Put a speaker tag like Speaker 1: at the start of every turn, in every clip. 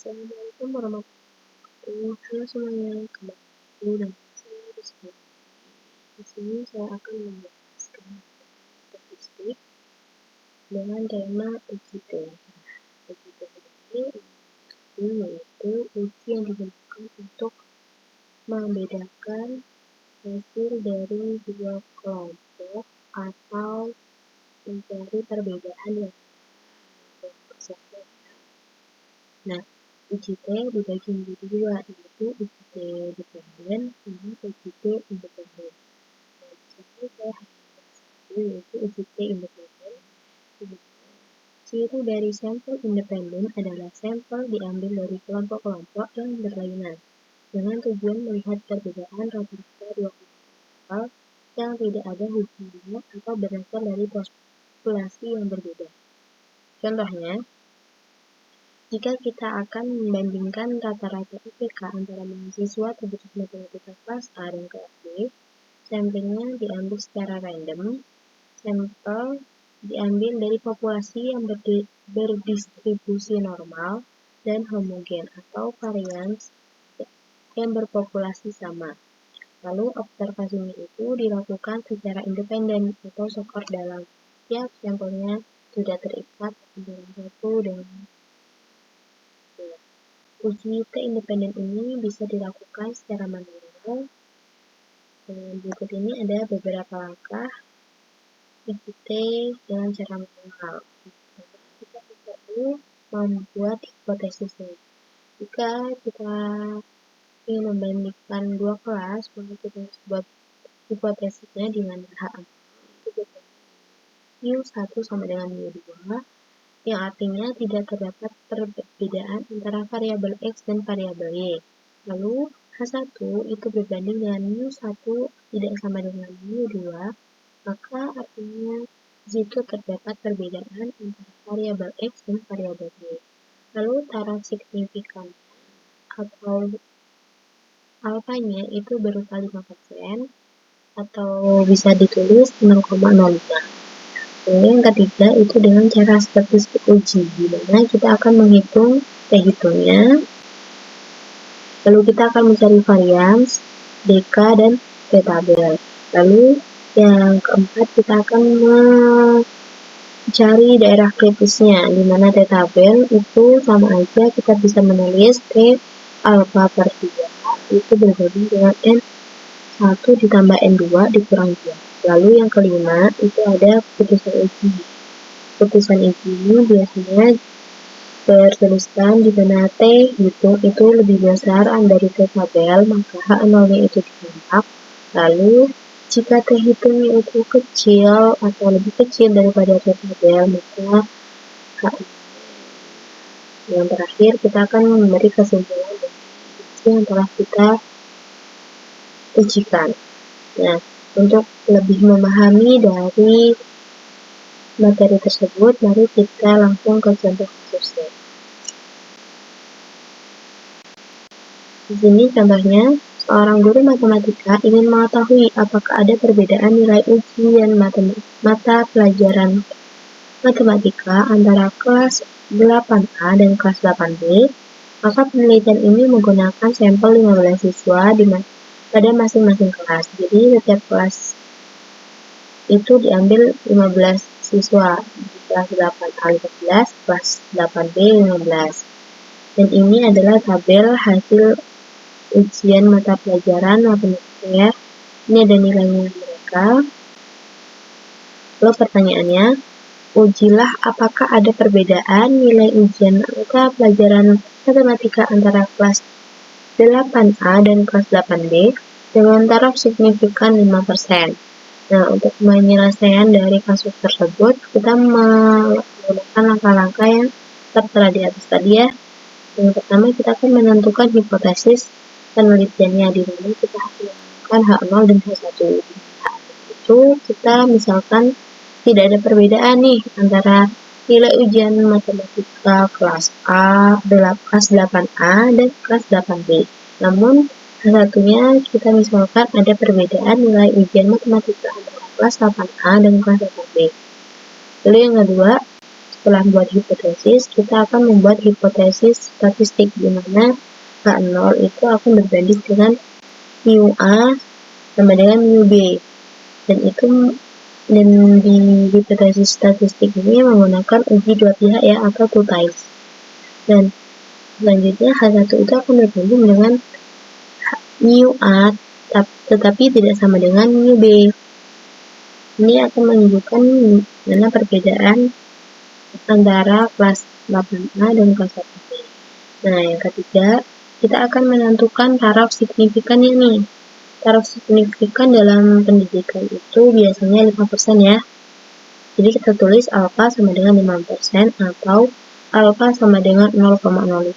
Speaker 1: Assalamualaikum warahmatullahi wabarakatuh. Halo semuanya, kembali lagi dengan saya di sini. Di sini saya akan menjelaskan statistik dengan tema UJT. UJT ini yaitu uji yang digunakan untuk membedakan hasil dari dua kelompok atau mencari perbedaan yang bersama. Nah, UJT dibagi menjadi dua, yaitu UJT dependen dan UJT independen. Nah, di sini saya hanya membahas satu, yaitu UJT independen. Ciri dari sampel independen adalah sampel diambil dari kelompok-kelompok yang berlainan, dengan tujuan melihat perbedaan rata-rata dua kelompok yang tidak ada hubungannya atau berasal dari populasi yang berbeda. Contohnya, jika kita akan membandingkan rata-rata IPK antara mahasiswa terkhusus matematika kelas A dan kelas B, sampelnya diambil secara random. Sampel diambil dari populasi yang berdistribusi normal dan homogen atau varians yang berpopulasi sama. Lalu observasinya itu dilakukan secara independen atau sokor dalam. Tiap sampelnya tidak terikat antara satu dengan uji independen ini bisa dilakukan secara manual. Berikut ini ada beberapa langkah UJT dengan cara manual. Kita perlu membuat hipotesisnya. Jika kita ingin membandingkan dua kelas, maka kita harus buat hipotesisnya di mana H itu mu1 sama dengan mu2, yang artinya tidak terdapat perbedaan antara variabel X dan variabel Y. Lalu H1 itu berbanding dengan mu1 tidak sama dengan mu2, maka artinya di situ terdapat perbedaan antara variabel X dan variabel Y. Lalu taraf signifikan atau alfanya itu berupa 5% atau bisa ditulis 0,05. Yang ketiga itu dengan cara statistik uji, di mana kita akan menghitung T-hitungnya, lalu kita akan mencari varians, DK, dan T-tabel. Lalu yang keempat kita akan mencari daerah kritisnya, di mana T-tabel itu sama aja kita bisa menulis T alfa per 3 itu berbanding dengan N1 ditambah N2 dikurang 2. Lalu yang kelima itu ada putusan uji. Putusan uji ini biasanya tertuliskan di mana T itu lebih besar dari T tabel, maka H0-nya itu ditambah. Lalu jika T hitungnya itu kecil atau lebih kecil daripada T tabel, maka H. Yang terakhir kita akan memberi kesimpulan dari yang telah kita ujikan. Nah, untuk lebih memahami dari materi tersebut, mari kita langsung ke contoh kasusnya. Di sini contohnya, seorang guru matematika ingin mengetahui apakah ada perbedaan nilai ujian mata pelajaran matematika antara kelas 8A dan kelas 8B. Maka penelitian ini menggunakan sampel 15 siswa pada masing-masing kelas. Jadi setiap kelas itu diambil 15 siswa, di kelas 8A 15, kelas 8B 15. Dan ini adalah tabel hasil ujian mata pelajaran matematika ya. Ini ada nilainya mereka. Lalu pertanyaannya, ujilah apakah ada perbedaan nilai ujian mata pelajaran matematika antara kelas 8A dan kelas 8B dengan taraf signifikan 5%. Nah, untuk penyelesaian dari kasus tersebut, kita menggunakan langkah-langkah yang tertera di atas tadi ya. Yang pertama, kita akan menentukan hipotesis penelitiannya, di mana kita menggunakan H0 dan H1. Itu kita misalkan tidak ada perbedaan nih antara nilai ujian matematika kelas A, kelas 8A dan kelas 8B. Namun satunya kita misalkan ada perbedaan nilai ujian matematika antara kelas 8A dan kelas 8B. Lalu yang kedua, setelah membuat hipotesis, kita akan membuat hipotesis statistik, di mana H0 itu akan berbanding dengan mu A sama dengan mu B. Dan di hipotesis statistik ini menggunakan uji dua pihak ya, atau two types. Dan selanjutnya H1 itu akan berbanding dengan mu A, tetapi tidak sama dengan mu B. Ini akan menunjukkan mana perbedaan antara kelas 8A dan kelas 8B. Nah, yang ketiga, kita akan menentukan taraf signifikan ini. Taraf signifikan dalam pendidikan itu biasanya 5% ya. Jadi kita tulis alfa sama dengan 5% atau alfa sama dengan 0,05.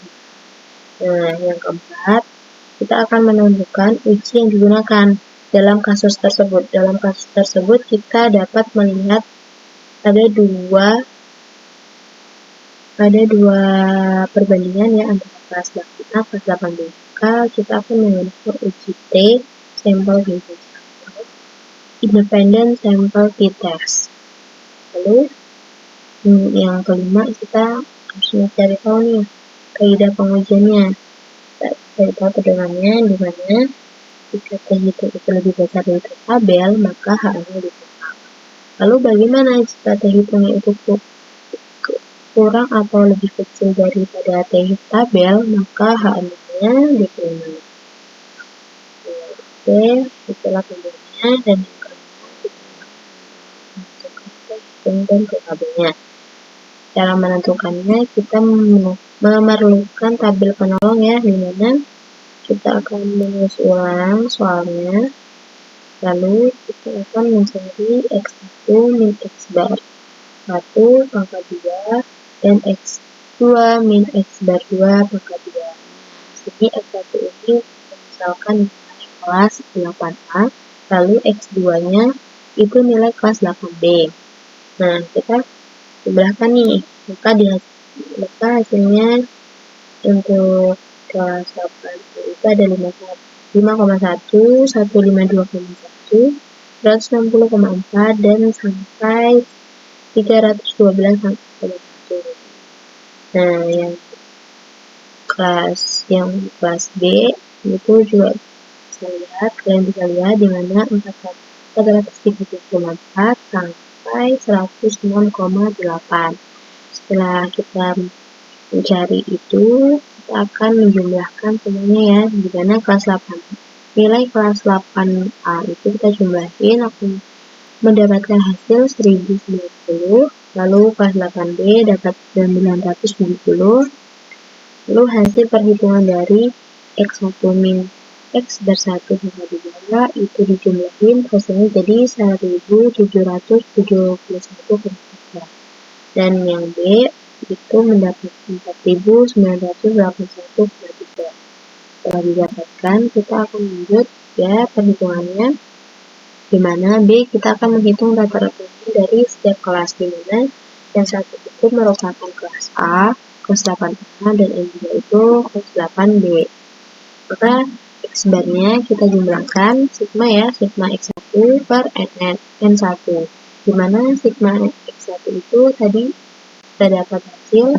Speaker 1: Nah, yang keempat, kita akan menentukan uji yang digunakan dalam kasus tersebut. Dalam kasus tersebut kita dapat melihat ada dua perbandingan ya, antara kelas 8A kelas 8B. Maka kita akan menggunakan uji T, sampel t-test, atau independent sample t-test. Lalu yang kelima, kita harus mencari tahu nih kaidah pengujiannya. Cari tahu pedomannya, di mana jika T itu lebih besar dari tabel, maka H0 ditolak. Lalu bagaimana jika T hitungnya itu kurang atau lebih kecil daripada T tabel, maka H0-nya diterima. Oke, itulah pedomannya, dan yang kelima kita menentukan dan tabelnya. Cara menentukannya, kita memerlukan tabel penolong ya, di mana kita akan menulis ulang soalnya, lalu kita akan mencari X1 min X bar 1 pangkat 2 dan X2 min X bar 2 pangkat 2. Jadi X1 ini misalkan kelas 8A, lalu X2-nya itu nilai kelas 8B. Nah, kita jumlahkan nih, maka hasilnya untuk kelas 8 itu ada 5,1, 152,1, 160,4, dan sampai 312,1. Nah, yang kelas B itu juga kalian bisa lihat di mana 434 sampai 106,8. Setelah kita mencari itu, kita akan menjumlahkan semuanya ya, di mana kelas 8 nilai kelas 8A itu kita jumlahin akan mendapatkan hasil 1090, lalu kelas 8B dapat 970, lalu hasil perhitungan dari X1 min X bar 1 sama 2 itu dijumlahin, hasilnya jadi 1771,3. Dan yang B itu mendapatkan 4981,3. Setelah didapatkan, kita akan lanjut ya perhitungannya, di mana B kita akan menghitung rata-rata dari setiap kelas, di mana yang satu itu merupakan kelas A, kelas 8A, dan yang kedua itu kelas 8B. Maka X barnya kita jumlahkan sigma ya, sigma X1 per N1, di mana sigma X1 itu tadi kita dapat hasil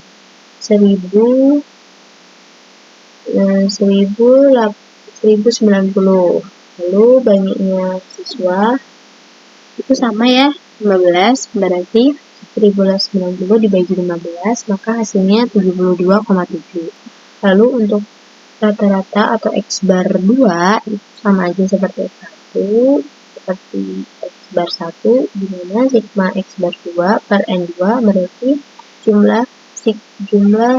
Speaker 1: 1090. Lalu banyaknya siswa itu sama ya, 15, berarti 1090 dibagi 15, maka hasilnya 72,7. Lalu untuk rata-rata atau X bar 2 itu sama aja seperti X1, seperti X bar 1, di mana sigma X bar 2 per N2 berarti jumlah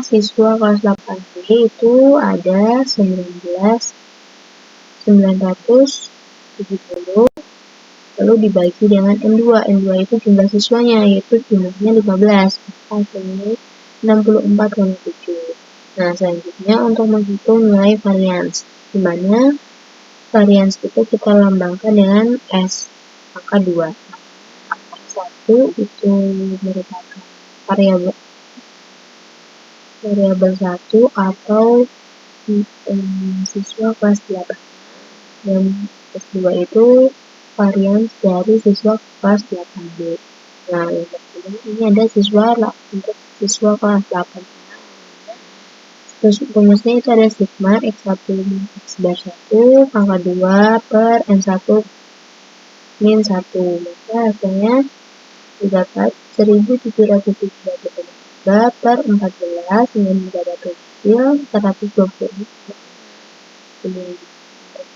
Speaker 1: siswa kelas 8B itu ada 970, lalu dibagi dengan N2 itu jumlah siswanya, yaitu jumlahnya 15, hasilnya 64,7. Nah, selanjutnya untuk menghitung nilai varians, di mana varians itu kita lambangkan dengan S, angka 2. S1 itu merupakan variabel 1 atau siswa kelas 8, dan S2 itu varians dari siswa kelas 8B. Nah, yang pertama ini ada siswa untuk siswa kelas 8. Terus rumusnya itu ada sigma X1 min X bar 1 pangkat 2 per N1 min 1. Maka hasilnya didapat 1773 per 14 dengan mendapat hasil 120. Kemudian untuk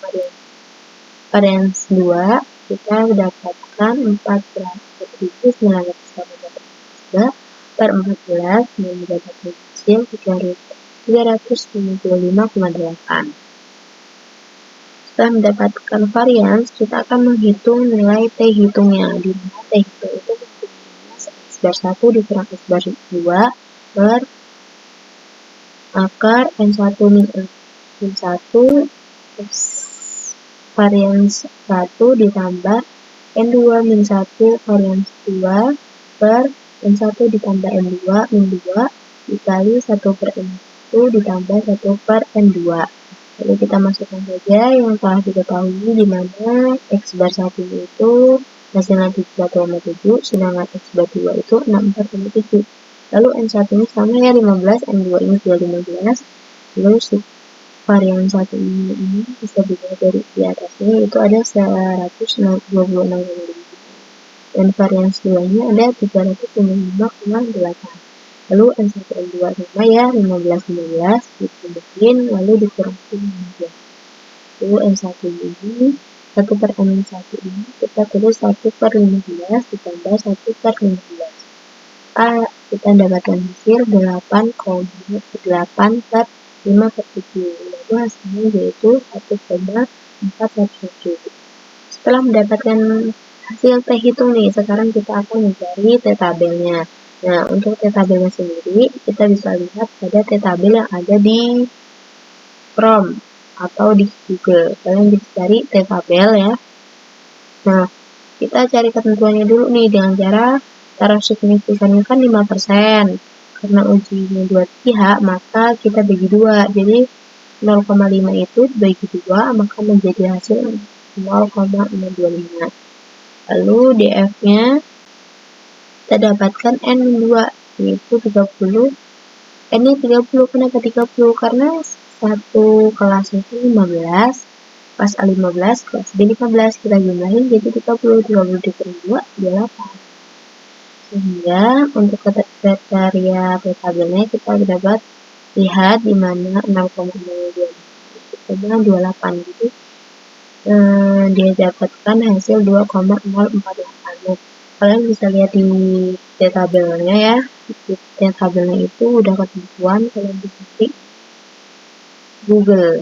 Speaker 1: varians 2 kita mendapatkan 14.983 per 14 dengan mendapat hasil 355,8. Setelah mendapatkan varians, kita akan menghitung nilai T hitungnya, di mana T hitung itu X bar 1 dikurang X bar 2 per akar N1 min 1 X varians 1 ditambah N2 min 1 varians 2 per N1 ditambah N2 min 2 dikali 1 per N1 ditambah 1 per N2. Lalu kita masukkan saja yang telah diketahui, di mana X bar 1 itu hasilnya 3,7, sedangkan X bar 2 itu 64,7. Lalu N1 ini sama ya 15, N2 ini juga 15. Lalu varian 1 ini bisa dilihat dari di atasnya, itu ada 126,5. Dan varian 2 ini ada 355,8. Lalu N1 N2 sama ya 15 ditambahin lalu dikurangin 15. Lalu N1 ini 1 per N1 ini kita tulis 1 per 15 ditambah 1 per 15. Kita dapatkan hasil 8,8 per 5 per 7. Lalu hasilnya yaitu 1,417. Setelah mendapatkan hasil T hitung nih, sekarang kita akan mencari T tabelnya. Nah, untuk T tabelnya sendiri, kita bisa lihat pada T tabel yang ada di Chrome atau di Google. Kalian bisa cari T tabel ya. Nah, kita cari ketentuannya dulu nih dengan cara taruh signifikannya kan 5%. Karena ujinya 2 pihak, maka kita bagi 2. Jadi 0,5 itu dibagi 2, maka menjadi hasil 0,625. Lalu DF-nya kita dapatkan N2 yaitu 30. Ini 30, kenapa 30? Karena satu kelas itu 15, kelas A15, kelas B15, kita jumlahin jadi 30 dikurangi 2, 28. Sehingga untuk kriteria tabelnya kita dapat lihat di mana 0,028 gitu. Dia dapatkan hasil 2,048. Kalian bisa lihat di tabelnya ya. Di tabelnya itu udah ketentuan, kalian bisa klik Google.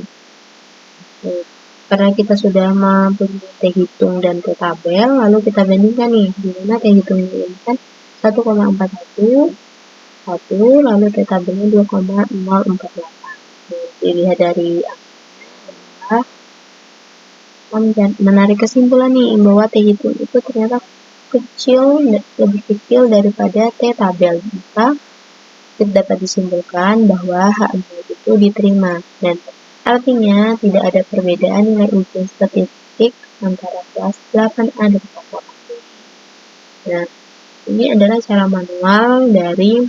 Speaker 1: Karena kita sudah mempunyai T hitung dan T tabel, lalu kita bandingkan nih, di mana T hitungnya ini kan 1,41, lalu T tabelnya 2,048. Dilihat dari menarik kesimpulan nih bahwa T hitung itu ternyata lebih kecil daripada T tabel. Maka dapat disimpulkan bahwa H4 itu diterima, dan artinya tidak ada perbedaan nilai ujian statistik antara kelas 8A dan kelas 8B. Nah, ini adalah cara manual dari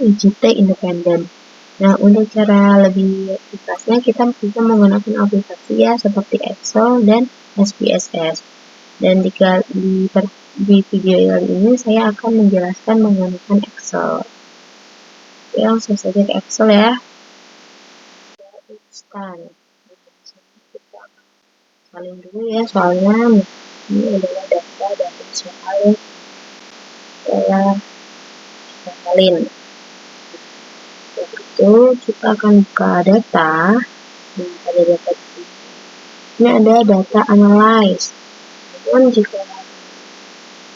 Speaker 1: uji T independen. Nah, untuk cara lebih efikasnya kita bisa menggunakan aplikasi ya seperti Excel dan SPSS. Dan di video kali ini saya akan menjelaskan menggunakan Excel. Oke, langsung saja ke Excel ya. Instan. Kita salin dulu ya, soalnya ini adalah data dari soal yang saya salin. Itu kita akan buka data. Pada data ini ada data analyze. Namun jika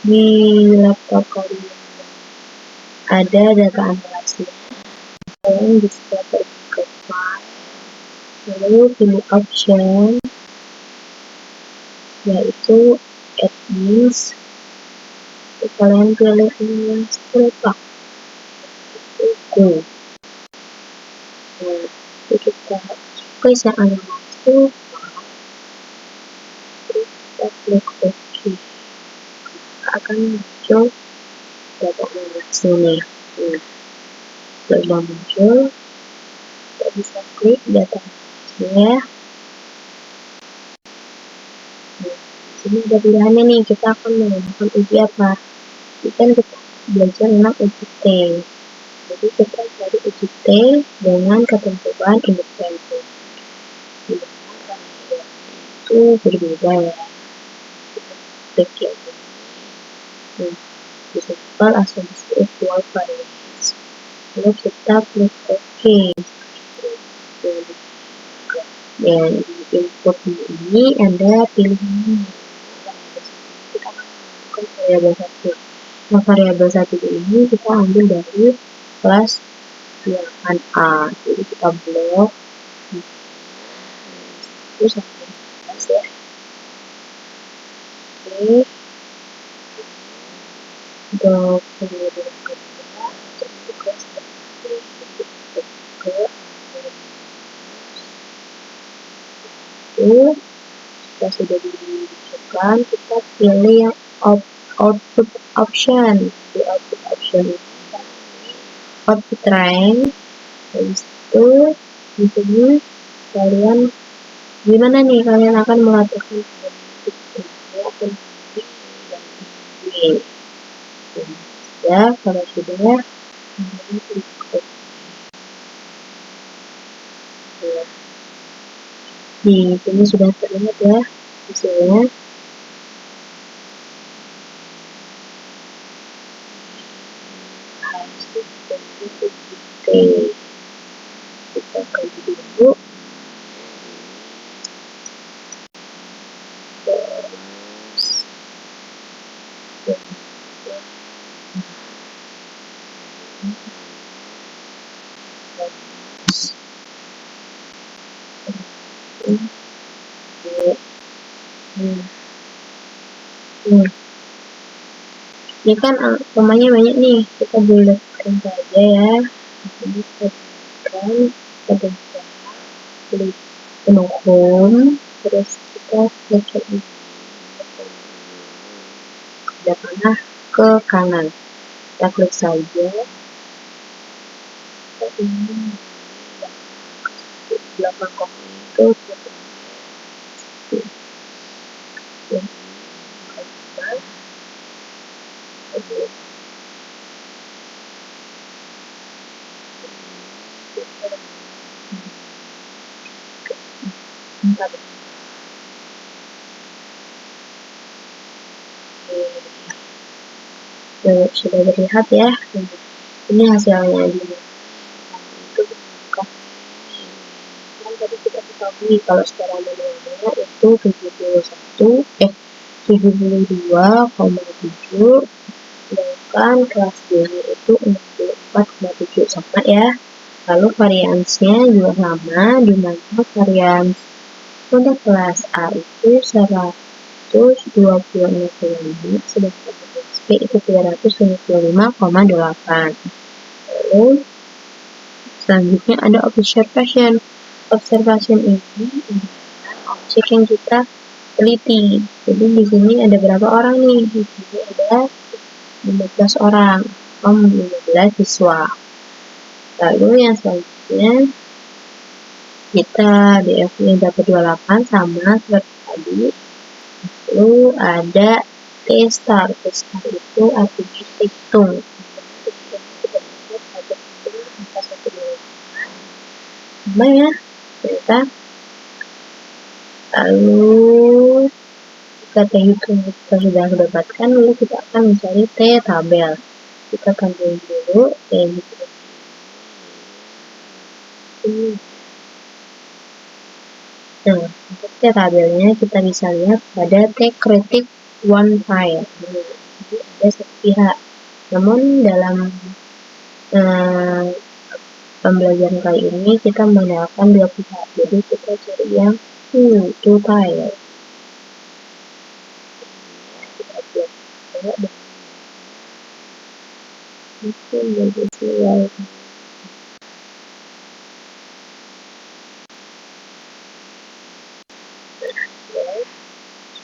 Speaker 1: di laptop kalian ada data analyze, kalian bisa pergi ke file, lalu pilih option, yaitu admins. Kalian pilih analyze letak itu. Nah, kita klik yang analyze itu, terus kita klik OK. Akan muncul data indeksnya nih. Sudah muncul, kita bisa klik data indeksnya. Ini ada pilihannya nih, kita akan menggunakan uji apa? Ini kan kita belajar tentang uji T. Jadi kita cari uji T dengan ketentuan independen. Itu berbeda ya. Klik ya. Simple assumption equal variance. Lalu kita klik OK. Dan di input ini ada pilihan kita masukkan variabel 1. Nah, variabel 1 ini kita ambil dari kelas 8A. Jadi kita blok 1 sampai 11 ya. Oke. Untuk variabel kedua, jadi kelas 1 ke itu kita sudah dimasukkan, kita pilih yang output option. Di output option ini output rank. Habis itu di sini kalian gimana nih, kalian akan melakukan akan ya. Kalau sudah di sini sudah terlihat ya hasilnya. Kita kaji dulu. Ini kan angkanya banyak nih, kita bulatkan saja ya. Ini kita bulatkan, kita klik penuh home, terus kita klik ini ada panah ke kanan, kita klik saja. Kita ingin belakang koma itu sudah terlihat ya. Ini hasilnya di itu kan tadi kita ketahui kalau secara manualnya itu 72,7, sedangkan kelas D itu 64,7, sama ya. Lalu variansnya juga sama, di mana varians untuk kelas A itu 126,5, sedangkan kelas B itu 355,8. Lalu selanjutnya ada observation. Observation ini adalah objek yang kita teliti. Jadi di sini ada berapa orang nih? Di sini ada 15 orang, 15 siswa. Lalu yang selanjutnya kita DF-nya dapat 28 sama seperti tadi. Lalu ada T-star. T-star itu artinya hitung. Sama ya ternyata. Lalu kata hitung kita sudah dapatkan, lalu kita akan mencari T tabel. Kita tampilkan dulu T hitung. Nah, untuk T tabelnya kita bisa lihat pada T kritik one file. Jadi ada satu pihak. Namun dalam pembelajaran kali ini kita menggunakan dua pihak. Jadi kita cari yang two file. Kita buat itu jadi file.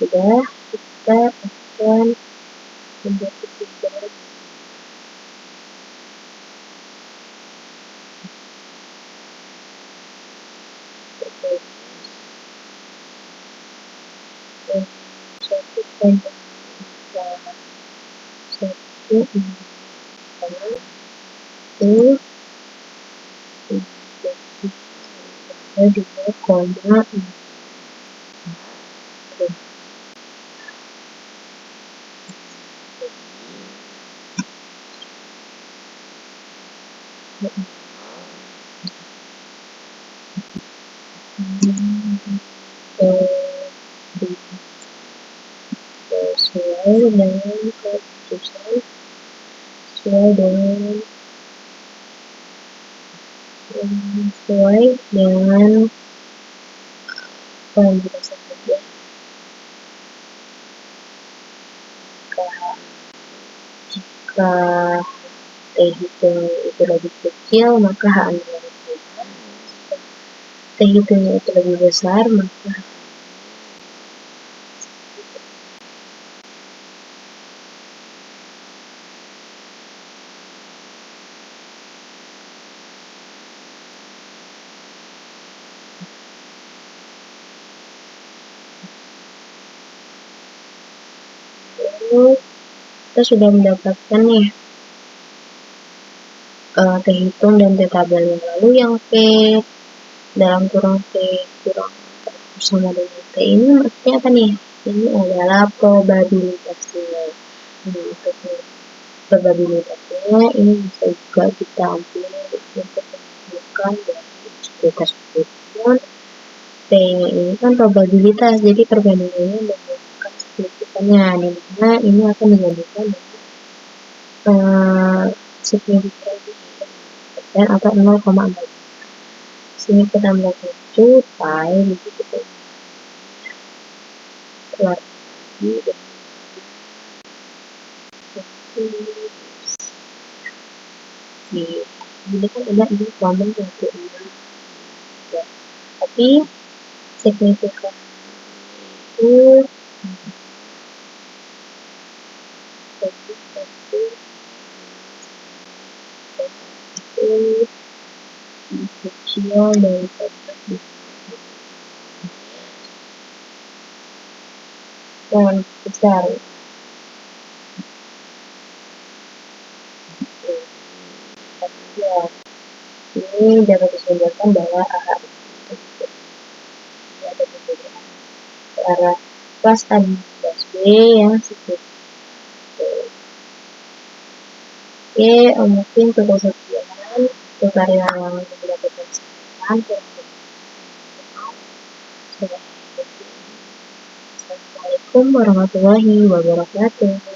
Speaker 1: Sudah, kita akan membuat 2,6. Sesuai dengan keputusan, sesuai dengan penjelasan kerja. Jika T hitung itu lebih kecil, maka H anu lebih besar. Jika T hitungnya itu lebih besar, maka kita sudah mendapatkan nih T hitung dan T tabel yang lalu. Yang P dalam kurung T kurang sama dengan T ini maksudnya apa nih? Ini adalah probabilitasnya. Untuk probabilitasnya ini bisa juga kita ambil untuk menentukan dari sekuritas kemudian P-nya ini kan probabilitas, jadi perbandingannya menggunakan signifikannya, dimana ini akan digabungkan dengan signifikan persen atau 0,4. Sini kita melakukan 7 pi, jadi kita keluar lagi ini kan ada ini common satu ya. Tapi signifikan itu kecil daripada yang besar. Ya, ini dapat disimpulkan bahwa AH itu ada perbedaan antara kelas A dan kelas B yang signifikan. Oke, mungkin cukup sekian tutorial yang mendapatkan kesempatan. Assalamualaikum warahmatullahi wabarakatuh.